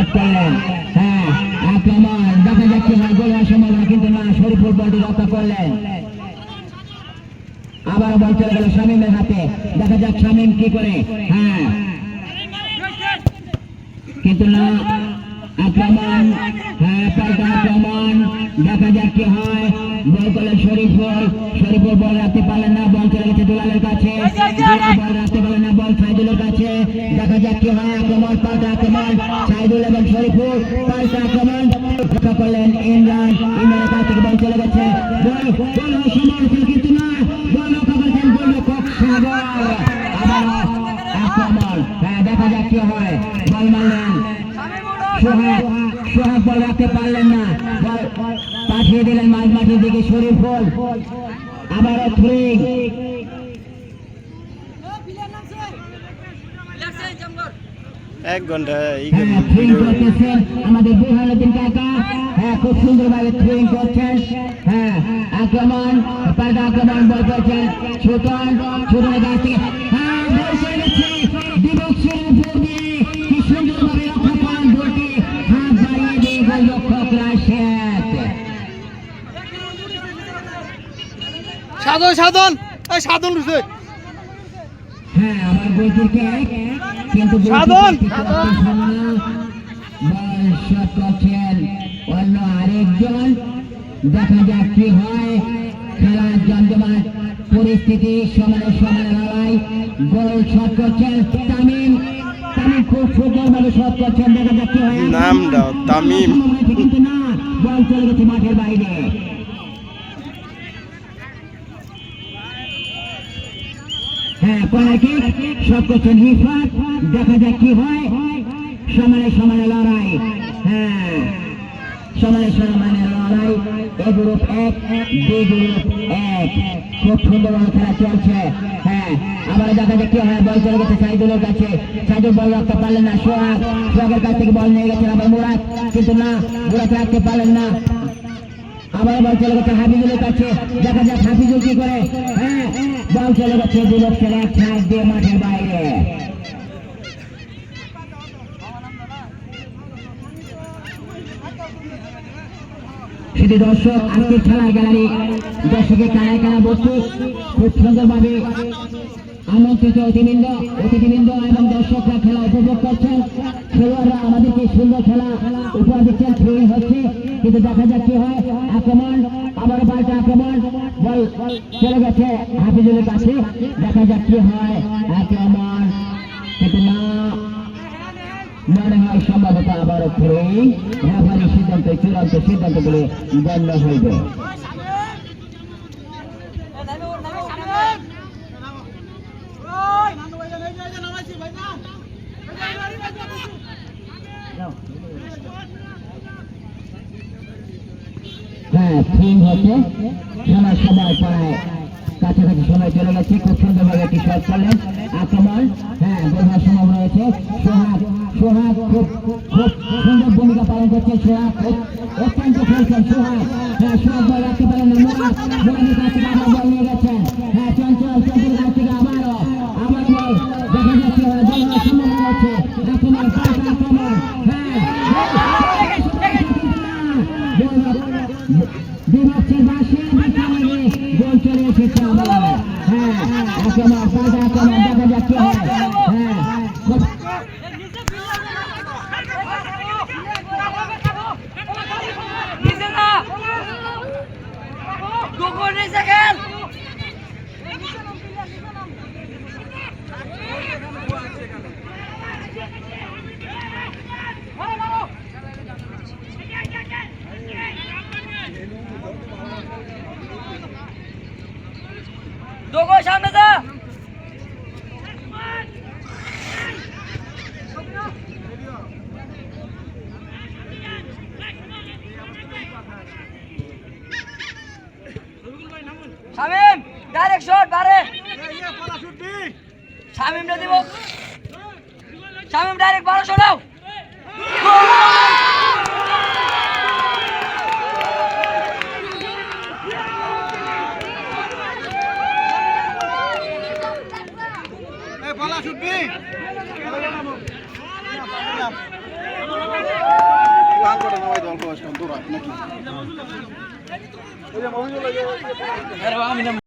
Shot করলেন। হ্যাঁ আক্রমণ দেখা যাচ্ছে হয় গোল হওয়ার সম্ভাবনা, কিন্তু না, শরীফুল বলটি রক্ষা করলেন। আবার বল চলে গেল শামীমের হাতে, দেখা যাক শামীম কি করে। হ্যাঁ কিন্তু না, আক্রমণ, হ্যাঁ পাল্টা আক্রমণ, দেখা যাক কি হয়। বল করলেন শরীফুল, শরীফুল বল রাখতে পারলেন না, বল চলে গেছে দুলালের কাছে, বল রাখতে পারলেন না, বল সাইদুলের কাছে, দেখা যাক কি হয়। আক্রমণ, পাল্টা আক্রমণ, সাইদুল এবং শরীফুল, পাল্টা আক্রমণ, রক্ষা করলেন ইমরান, ইমরানের কাছ থেকে বল চলে গেছে, বল হওয়ার সম্ভাবনা ছিল, কিন্তু না, বল রক্ষা করেছেন গোলরক্ষক সাগর। আবার আক্রমণ, হ্যাঁ দেখা যাক কি হয়। বল মারলেন সোহাগ, বল রাখতে পারলেন না, বল পাঠিয়ে দিলেন মাঝ মাঠের দিকে শরীফুল। আবারও থ্রিং, এক ঘন্টা থ্রিং করতেছেন আমাদের বুরহানুদ্দিন কাকা। হ্যাঁ খুব সুন্দরভাবে থ্রিং করছেন। হ্যাঁ আক্রমণ, পাল্টা আক্রমণ, বল করছেন ছোটনের কাছ থেকে, হ্যাঁ বল চলে গেছে বিভক্সের উপর দিয়ে, কি সুন্দরভাবে রক্ষা করেন বলটি, হাত বাড়িয়ে দিয়ে গোলরক্ষক রাশেদ। সাধন রুছে। হ্যাঁ আমার বলটিকে কিন্তু বল শট করছেন অন্য আরেকজন, দেখা যাক কি হয়। খেলার জমজমাট পরিস্থিতি, সমানে লড়াই, গোল শট করছেন তামিম, খুব সুন্দরভাবে শট করছেন, দেখা যাক কি হয়। নাম দাও তামিম, কিন্তু না, বল চলে গেছে মাঠের বাইরে। হ্যাঁ কর্নার কিক, শট করছেন রিফাত, দেখা যাক কি হয়। সমানে লড়াই, হ্যাঁ সমানে লড়াই, এ গ্রুপ 1 বি গ্রুপ 1, খুব সুন্দরভাবে খেলা চলছে। হ্যাঁ আবার দেখা যাক কি হয়। বল চলে গেছে সাইদুলের কাছে, সাইদুল বল রাখতে পারলেন না, সোহাগের কাছ থেকে বল নিয়ে গেছেন আবার মুরাদ, কিন্তু না, মুরাদ রাখতে পারলেন না। আবার বল চলে গেছে হাফিজুলের কাছে, দেখা যাক হাফিজুল কি করে। হ্যাঁ বল চলে গেছে যুবকদের এক সাইড দিয়ে মাঠের বাইরে। শুধু দর্শক, আজকের খেলার গ্যালারি দর্শকের কানায় বস্তু, খুব সুন্দরভাবে আমন্ত্রিত অতিথিবৃন্দ এবং দর্শকরা খেলা উপভোগ করছেন। খেলোয়াড়রা আমাদেরকে সুন্দর খেলা উপহার দিচ্ছেন, থ্রোইং হচ্ছে, কিন্তু দেখা যাক কি হয়। আক্রমণ, আবার পাল্টা আক্রমণ, বল চলে গেছে হাফিজুলের কাছে, দেখা যাক কি হয়। আক্রমণ, কিন্তু না, মনে হয় সম্ভবত আবারও থ্রোইং, রেফারির সিদ্ধান্ত চূড়ান্ত সিদ্ধান্ত বলে গণ্য হইবে। হ্যাঁ থ্রিং হচ্ছে, খেলার সময় প্রায় কাছাকাছি সময় চলে গেছে। খুব সুন্দরভাবে একটি শট করলেন। আক্রমণ, হ্যাঁ গোল হওয়ার সম্ভাবনা রয়েছে। সোহাগ খুব সুন্দর ভূমিকা পালন করছেন। সোহাগ অত্যন্ত খেলছেন। হ্যাঁ সোহাগ বল রাখতে পারেন না, মুরাদের কাছ থেকে আবার বল নিয়ে গেছেন। হ্যাঁ চঞ্চল কাছ থেকে আবারও বল, দেখা যাচ্ছে গোল হওয়ার সম্ভাবনা রয়েছে। আক্রমণ, পাল্টা আক্রমণ, হ্যাঁ বিভক্সের বাসে গোল চলে এসেছে আবার। হ্যাঁ আক্রমণ, পাল্টা আক্রমণ, দেখা যাক কি হয়। হ্যাঁ সামনে যা। শামিম ডাইরেক্ট শট বারে, শামিম রে দিব, শামিম ডাইরেক্ট 12 শট দাও। Should be. নাকি